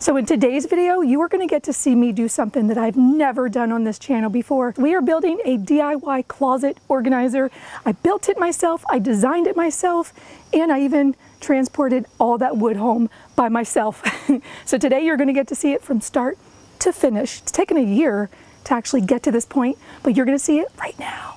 So in today's video, you are going to get to see me do something that I've never done on this channel before. We are building a DIY closet organizer. I built it myself, I designed it myself, and I even transported all that wood home by myself. So today you're going to get to see it from start to finish. It's taken a year to actually get to this point, but you're going to see it right now.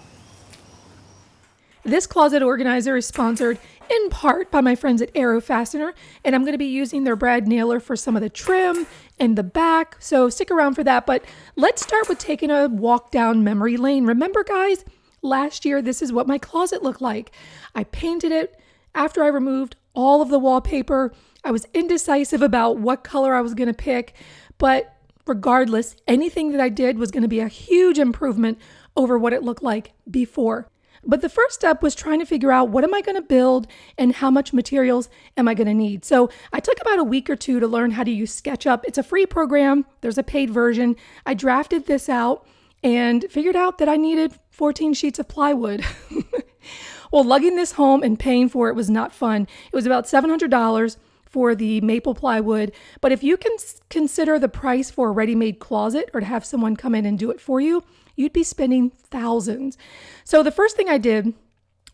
This closet organizer is sponsored in part by my friends at Arrow Fastener, and I'm going to be using their brad nailer for some of the trim and the back, so stick around for that. But let's start with taking a walk down memory lane. Remember guys, last year this is what my closet looked like. I painted it after I removed all of the wallpaper. I was indecisive about what color I was going to pick, but regardless, anything that I did was going to be a huge improvement over what it looked like before. But the first step was trying to figure out what am I going to build and how much materials am I going to need. So I took about a week or two to learn how to use SketchUp. It's a free program. There's a paid version. I drafted this out and figured out that I needed 14 sheets of plywood. Well, lugging this home and paying for it was not fun. It was about $700 for the maple plywood. But if you can consider the price for a ready-made closet or to have someone come in and do it for you, you'd be spending thousands. So the first thing I did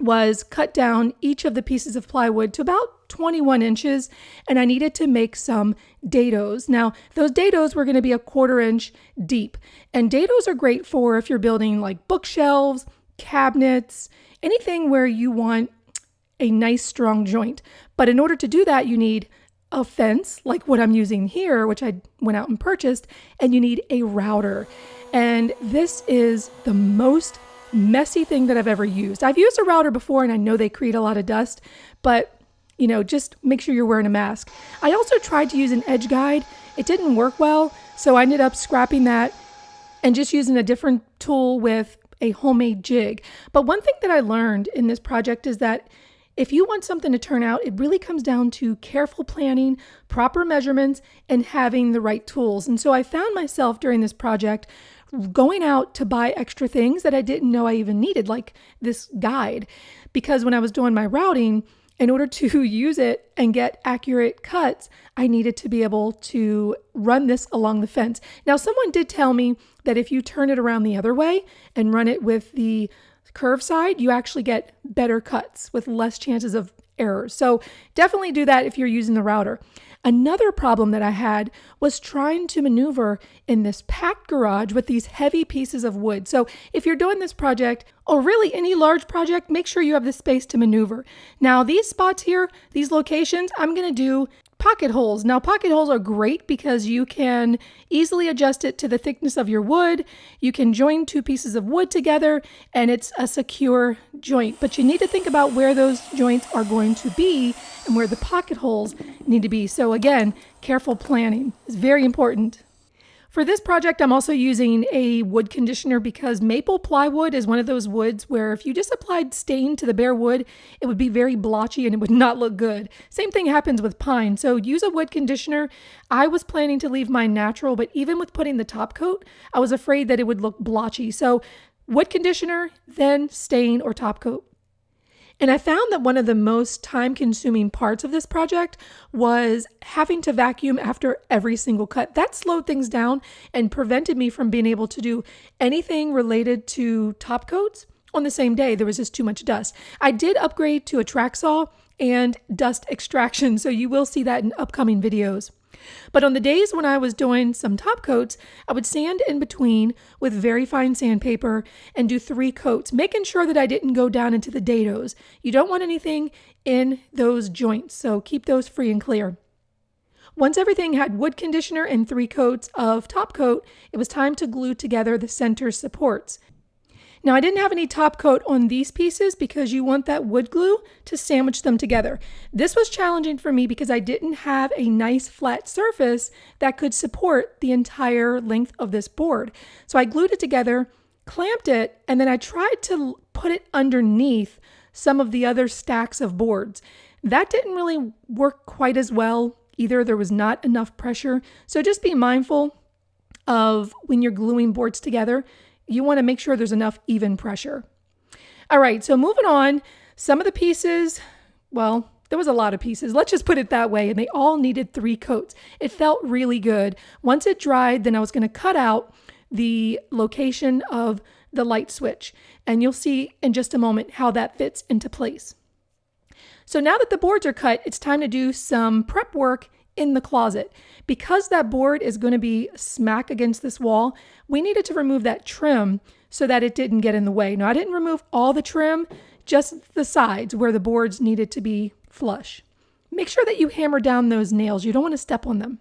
was cut down each of the pieces of plywood to about 21 inches, and I needed to make some dados. Now, those dados were going to be a 1/4 inch deep, and dados are great for if you're building like bookshelves, cabinets, anything where you want a nice strong joint. But in order to do that, you need a fence like what I'm using here, which I went out and purchased, and you need a router. And this is the most messy thing that I've ever used. I've used a router before and I know they create a lot of dust, but just make sure you're wearing a mask. I also tried to use an edge guide. It didn't work well, so I ended up scrapping that and just using a different tool with a homemade jig. But one thing that I learned in this project is that if you want something to turn out, it really comes down to careful planning, proper measurements, and having the right tools. And so I found myself during this project going out to buy extra things that I didn't know I even needed, like this guide. Because when I was doing my routing, in order to use it and get accurate cuts, I needed to be able to run this along the fence. Now, someone did tell me that if you turn it around the other way and run it with the curve side, you actually get better cuts with less chances of errors. So definitely do that if you're using the router. Another problem that I had was trying to maneuver in this packed garage with these heavy pieces of wood. So if you're doing this project, or really any large project, make sure you have the space to maneuver. Now these spots here, these locations, I'm going to do pocket holes. Now pocket holes are great because you can easily adjust it to the thickness of your wood. You can join two pieces of wood together and it's a secure joint. But you need to think about where those joints are going to be and where the pocket holes need to be. So again, careful planning is very important. For this project, I'm also using a wood conditioner because maple plywood is one of those woods where if you just applied stain to the bare wood, it would be very blotchy and it would not look good. Same thing happens with pine. So use a wood conditioner. I was planning to leave mine natural, but even with putting the top coat, I was afraid that it would look blotchy. So wood conditioner, then stain or top coat. And I found that one of the most time-consuming parts of this project was having to vacuum after every single cut. That slowed things down and prevented me from being able to do anything related to top coats on the same day. There was just too much dust. I did upgrade to a track saw and dust extraction, so you will see that in upcoming videos. But on the days when I was doing some top coats, I would sand in between with very fine sandpaper and do 3 coats, making sure that I didn't go down into the dados. You don't want anything in those joints, so keep those free and clear. Once everything had wood conditioner and 3 coats of top coat, it was time to glue together the center supports. Now I didn't have any top coat on these pieces because you want that wood glue to sandwich them together. This was challenging for me because I didn't have a nice flat surface that could support the entire length of this board. So I glued it together, clamped it, and then I tried to put it underneath some of the other stacks of boards. That didn't really work quite as well either. There was not enough pressure. So just be mindful of when you're gluing boards together. You want to make sure there's enough even pressure. All right, so moving on, some of the pieces, well, there was a lot of pieces. Let's just put it that way. And they all needed 3 coats. It felt really good. Once it dried, then I was going to cut out the location of the light switch. And you'll see in just a moment how that fits into place. So now that the boards are cut, it's time to do some prep work in the closet. Because that board is going to be smack against this wall, we needed to remove that trim so that it didn't get in the way. Now, I didn't remove all the trim, just the sides where the boards needed to be flush. Make sure that you hammer down those nails. You don't want to step on them.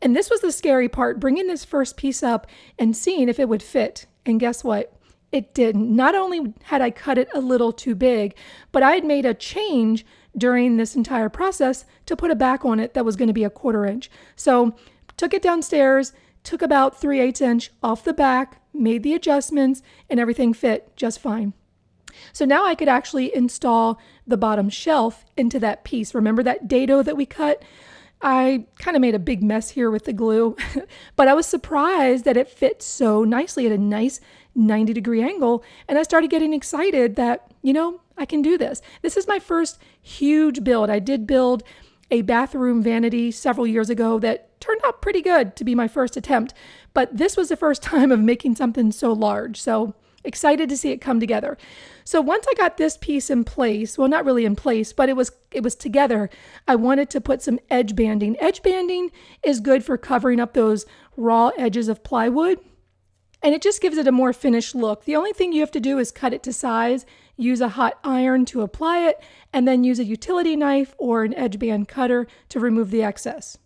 And this was the scary part, bringing this first piece up and seeing if it would fit. And guess what? It didn't. Not only had I cut it a little too big, but I had made a change during this entire process to put a back on it that was going to be 1/4 inch. So took it downstairs, took about 3/8 inch off the back, made the adjustments, and everything fit just fine. So now I could actually install the bottom shelf into that piece. Remember that dado that we cut? I kind of made a big mess here with the glue, but I was surprised that it fit so nicely at a nice 90-degree angle. And I started getting excited that, I can do this. This is my first huge build. I did build a bathroom vanity several years ago that turned out pretty good to be my first attempt, but this was the first time of making something so large. So excited to see it come together. So once I got this piece in place, well, not really in place, but it was together, I wanted to put some edge banding. Edge banding is good for covering up those raw edges of plywood, and it just gives it a more finished look. The only thing you have to do is cut it to size, use a hot iron to apply it, and then use a utility knife or an edge band cutter to remove the excess.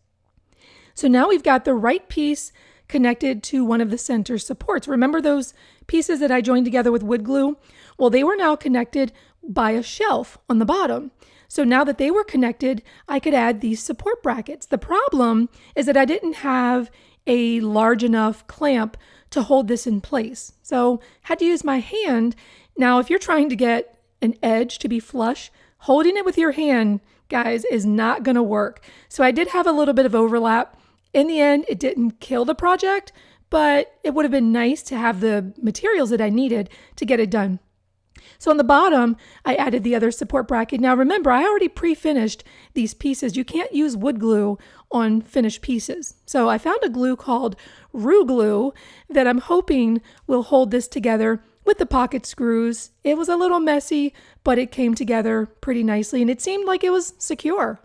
So now we've got the right piece connected to one of the center supports. Remember those pieces that I joined together with wood glue? Well, they were now connected by a shelf on the bottom. So now that they were connected, I could add these support brackets. The problem is that I didn't have a large enough clamp to hold this in place. So had to use my hand. Now, if you're trying to get an edge to be flush, holding it with your hand, guys, is not going to work. So I did have a little bit of overlap. In the end, it didn't kill the project, but it would have been nice to have the materials that I needed to get it done. So on the bottom, I added the other support bracket. Now remember, I already pre-finished these pieces. You can't use wood glue on finished pieces. So I found a glue called Rue Glue that I'm hoping will hold this together with the pocket screws. It was a little messy, but it came together pretty nicely and it seemed like it was secure.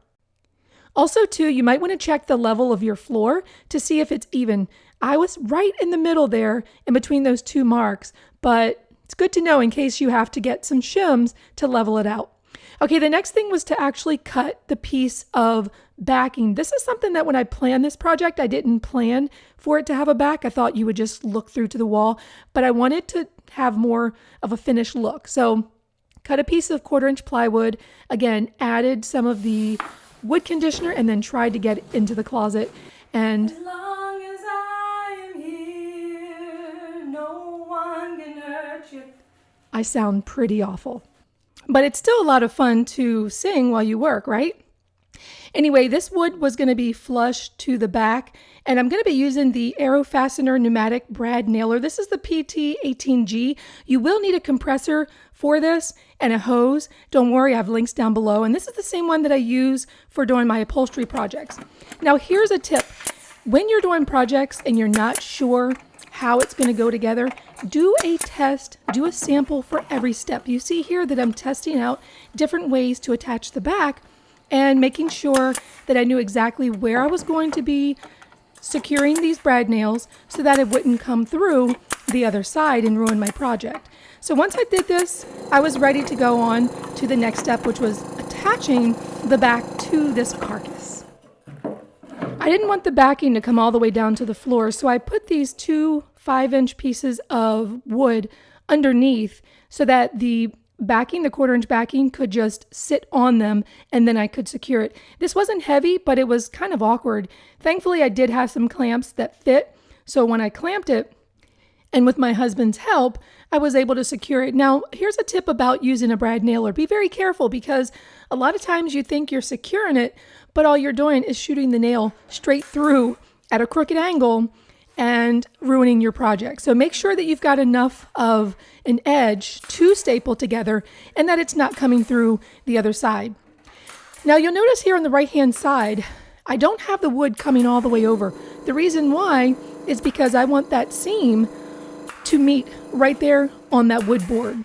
Also, too, you might want to check the level of your floor to see if it's even. I was right in the middle there in between those 2 marks, but it's good to know in case you have to get some shims to level it out. Okay, the next thing was to actually cut the piece of backing. This is something that when I planned this project, I didn't plan for it to have a back. I thought you would just look through to the wall, but I wanted to have more of a finished look. So cut a piece of 1/4 inch plywood, again, added some of the wood conditioner and then tried to get it into the closet. And as long as I am here, no one can hurt you. I sound pretty awful, but it's still a lot of fun to sing while you work, right? Anyway, this wood was going to be flush to the back, and I'm going to be using the Aero Fastener pneumatic brad nailer. This is the PT18G. You will need a compressor for this and a hose. Don't worry, I have links down below. And this is the same one that I use for doing my upholstery projects. Now, here's a tip. When you're doing projects and you're not sure how it's going to go together, do a test, do a sample for every step. You see here that I'm testing out different ways to attach the back and making sure that I knew exactly where I was going to be securing these brad nails so that it wouldn't come through the other side and ruin my project. So once I did this, I was ready to go on to the next step, which was attaching the back to this carcass. I didn't want the backing to come all the way down to the floor, so I put these 2 5-inch pieces of wood underneath so that the backing, the 1/4 inch backing, could just sit on them and then I could secure it. This wasn't heavy, but it was kind of awkward. Thankfully, I did have some clamps that fit, so when I clamped it, and with my husband's help, I was able to secure it. Now, here's a tip about using a brad nailer. Be very careful because a lot of times you think you're securing it, but all you're doing is shooting the nail straight through at a crooked angle and ruining your project. So make sure that you've got enough of an edge to staple together and that it's not coming through the other side. Now you'll notice here on the right hand side, I don't have the wood coming all the way over. The reason why is because I want that seam to meet right there on that wood board.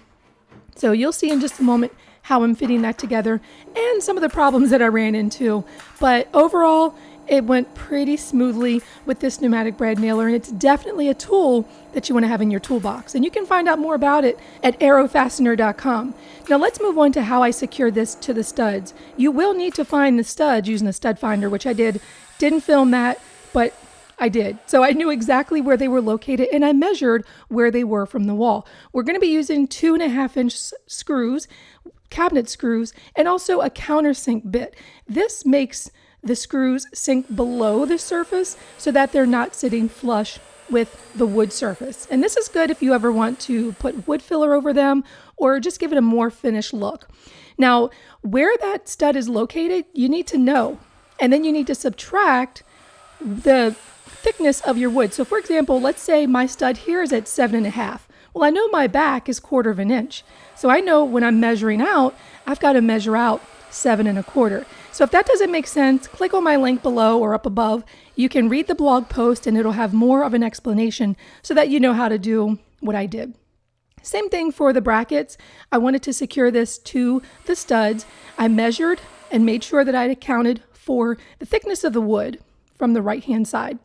So you'll see in just a moment how I'm fitting that together and some of the problems that I ran into. But overall, it went pretty smoothly with this pneumatic brad nailer, and it's definitely a tool that you want to have in your toolbox. And you can find out more about it at arrowfastener.com. Now let's move on to how I secure this to the studs. You will need to find the studs using a stud finder, which I did. Didn't film that, but I did. So I knew exactly where they were located, and I measured where they were from the wall. We're going to be using 2.5-inch screws, cabinet screws, and also a countersink bit. This makes the screws sink below the surface so that they're not sitting flush with the wood surface. And this is good if you ever want to put wood filler over them or just give it a more finished look. Now, where that stud is located, you need to know, and then you need to subtract the thickness of your wood. So for example, let's say my stud here is at 7.5. Well, I know my back is 1/4 inch. So I know when I'm measuring out, I've got to measure out 7.25. So if that doesn't make sense, click on my link below or up above. You can read the blog post and it'll have more of an explanation so that you know how to do what I did. Same thing for the brackets. I wanted to secure this to the studs. I measured and made sure that I accounted for the thickness of the wood from the right-hand side.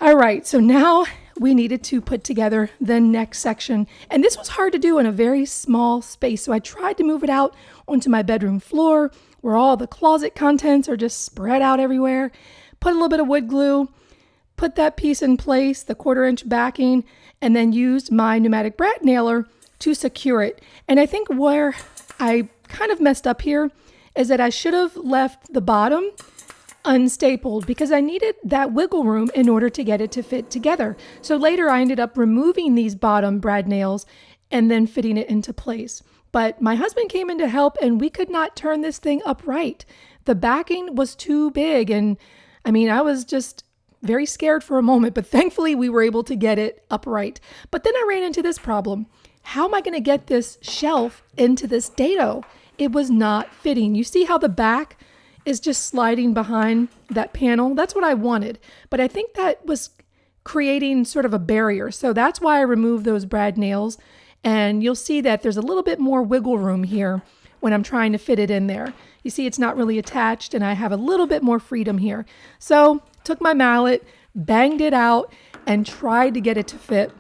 All right, so now we needed to put together the next section. And this was hard to do in a very small space. So I tried to move it out onto my bedroom floor where all the closet contents are just spread out everywhere. Put a little bit of wood glue, put that piece in place, the 1/4-inch backing, and then used my pneumatic brad nailer to secure it. And I think where I kind of messed up here is that I should have left the bottom unstapled because I needed that wiggle room in order to get it to fit together. So later I ended up removing these bottom brad nails and then fitting it into place. But my husband came in to help and we could not turn this thing upright. The backing was too big, and I mean, I was just very scared for a moment, but thankfully we were able to get it upright. But then I ran into this problem. How am I going to get this shelf into this dado? It was not fitting. You see how the back is just sliding behind that panel? That's what I wanted, but I think that was creating sort of a barrier. So that's why I removed those brad nails, and you'll see that there's a little bit more wiggle room here when I'm trying to fit it in there. You see it's not really attached, and I have a little bit more freedom here. So took my mallet, banged it out, and tried to get it to fit.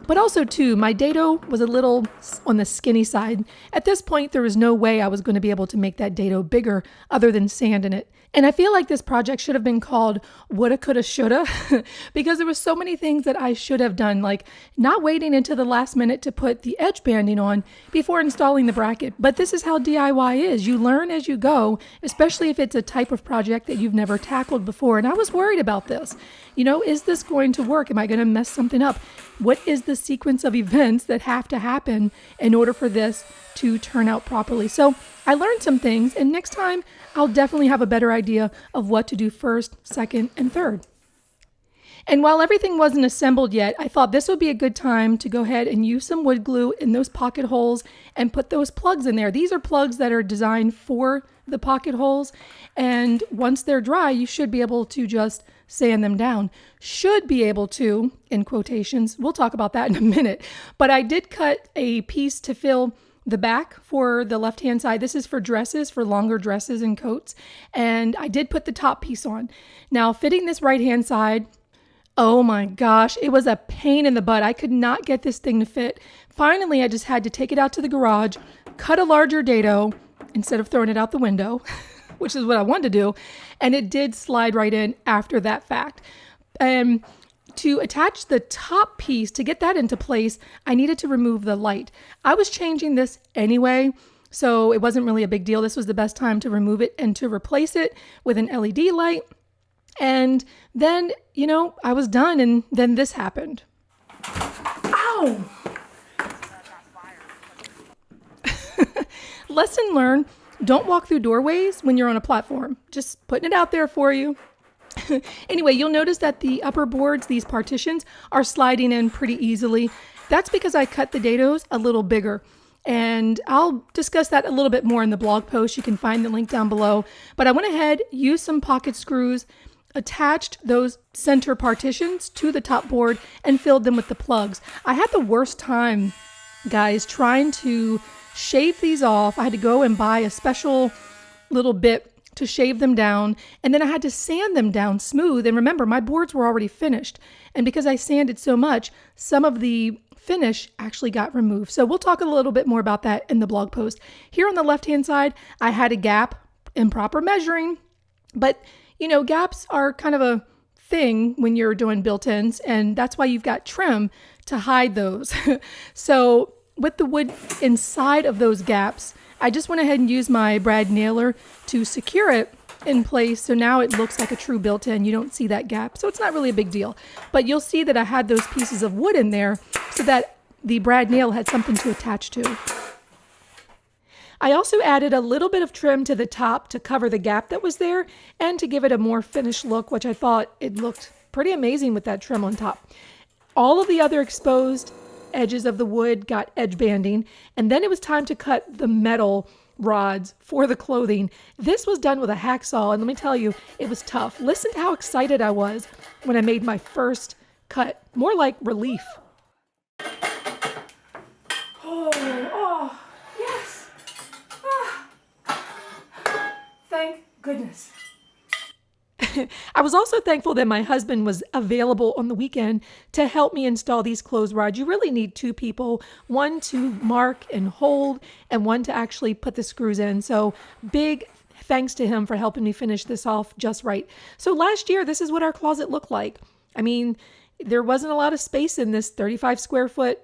But also too, my dado was a little on the skinny side. At this point, there was no way I was going to be able to make that dado bigger other than sand in it. And I feel like this project should have been called Woulda, Coulda, Shoulda because there were so many things that I should have done, like not waiting until the last minute to put the edge banding on before installing the bracket. But this is how DIY is. You learn as you go, especially if it's a type of project that you've never tackled before. And I was worried about this. You know, is this going to work? Am I going to mess something up? What is the sequence of events that have to happen in order for this to turn out properly? So I learned some things, and next time I'll definitely have a better idea of what to do first, second, and third. And while everything wasn't assembled yet, I thought this would be a good time to go ahead and use some wood glue in those pocket holes and put those plugs in there. These are plugs that are designed for the pocket holes, and once they're dry, you should be able to just sand them down. Should be able to, in quotations. We'll talk about that in a minute. But I did cut a piece to fill the back for the left-hand side. This is for dresses, for longer dresses and coats. And I did put the top piece on. Now, fitting this right-hand side, oh my gosh, it was a pain in the butt. I could not get this thing to fit. Finally, I just had to take it out to the garage, cut a larger dado instead of throwing it out the window, which is what I wanted to do. And it did slide right in after that fact. To attach the top piece, to get that into place, I needed to remove the light. I was changing this anyway, so it wasn't really a big deal. This was the best time to remove it and to replace it with an LED light. And then, you know, I was done, and then this happened. Ow! Lesson learned, don't walk through doorways when you're on a platform. Just putting it out there for you. Anyway, you'll notice that the upper boards, these partitions, are sliding in pretty easily. That's because I cut the dados a little bigger. And I'll discuss that a little bit more in the blog post. You can find the link down below. But I went ahead, used some pocket screws, attached those center partitions to the top board, and filled them with the plugs. I had the worst time, guys, trying to shave these off. I had to go and buy a special little bit to shave them down, and then I had to sand them down smooth. And remember, my boards were already finished, and because I sanded so much, some of the finish actually got removed. So we'll talk a little bit more about that in the blog post. Here on the left hand side, I had a gap, improper measuring, but you know, gaps are kind of a thing when you're doing built-ins, and that's why you've got trim to hide those. So with the wood inside of those gaps, I just went ahead and used my brad nailer to secure it in place. So now it looks like a true built-in. You don't see that gap. So it's not really a big deal. But you'll see that I had those pieces of wood in there so that the brad nail had something to attach to. I also added a little bit of trim to the top to cover the gap that was there and to give it a more finished look, which I thought it looked pretty amazing with that trim on top. All of the other exposed edges of the wood got edge banding, and then it was time to cut the metal rods for the clothing. This was done with a hacksaw, and let me tell you, it was tough. Listen to how excited I was when I made my first cut. More like relief. Oh, yes. Thank goodness. I was also thankful that my husband was available on the weekend to help me install these clothes rods. You really need two people, one to mark and hold and one to actually put the screws in. So big thanks to him for helping me finish this off just right. So last year, this is what our closet looked like. I mean, there wasn't a lot of space in this 35 square foot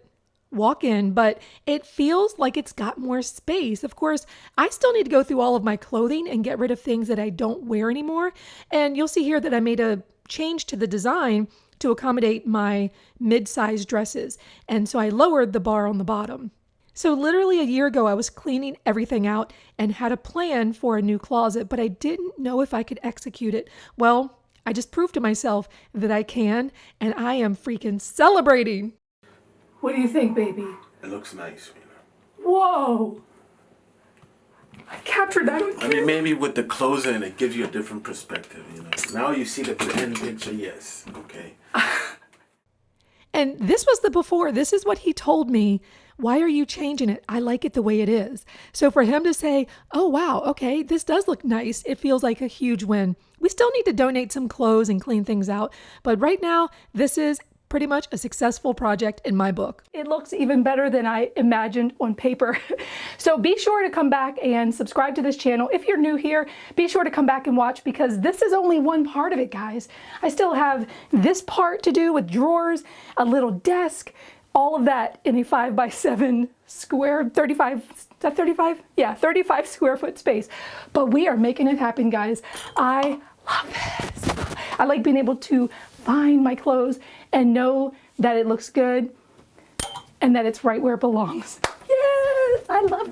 walk-in, but it feels like it's got more space. Of course, I still need to go through all of my clothing and get rid of things that I don't wear anymore. And you'll see here that I made a change to the design to accommodate my mid-size dresses. And so I lowered the bar on the bottom. So literally a year ago, I was cleaning everything out and had a plan for a new closet, but I didn't know if I could execute it. Well, I just proved to myself that I can, and I am freaking celebrating. What do you think, baby? It looks nice, Whoa! I captured that on camera. I mean, maybe with the clothes in, it gives you a different perspective, you know. Now you see the end picture, yes, okay. And this was the before. This is what he told me. Why are you changing it? I like it the way it is. So for him to say, oh, wow, okay, this does look nice, it feels like a huge win. We still need to donate some clothes and clean things out. But right now, this is pretty much a successful project in my book. It looks even better than I imagined on paper. So be sure to come back and subscribe to this channel. If you're new here, be sure to come back and watch because this is only one part of it, guys. I still have this part to do with drawers, a little desk, all of that in a 5x7 square, 35, is that 35? Yeah, 35 square foot space. But we are making it happen, guys. I love this. I like being able to find my clothes and know that it looks good and that it's right where it belongs. Yes, I love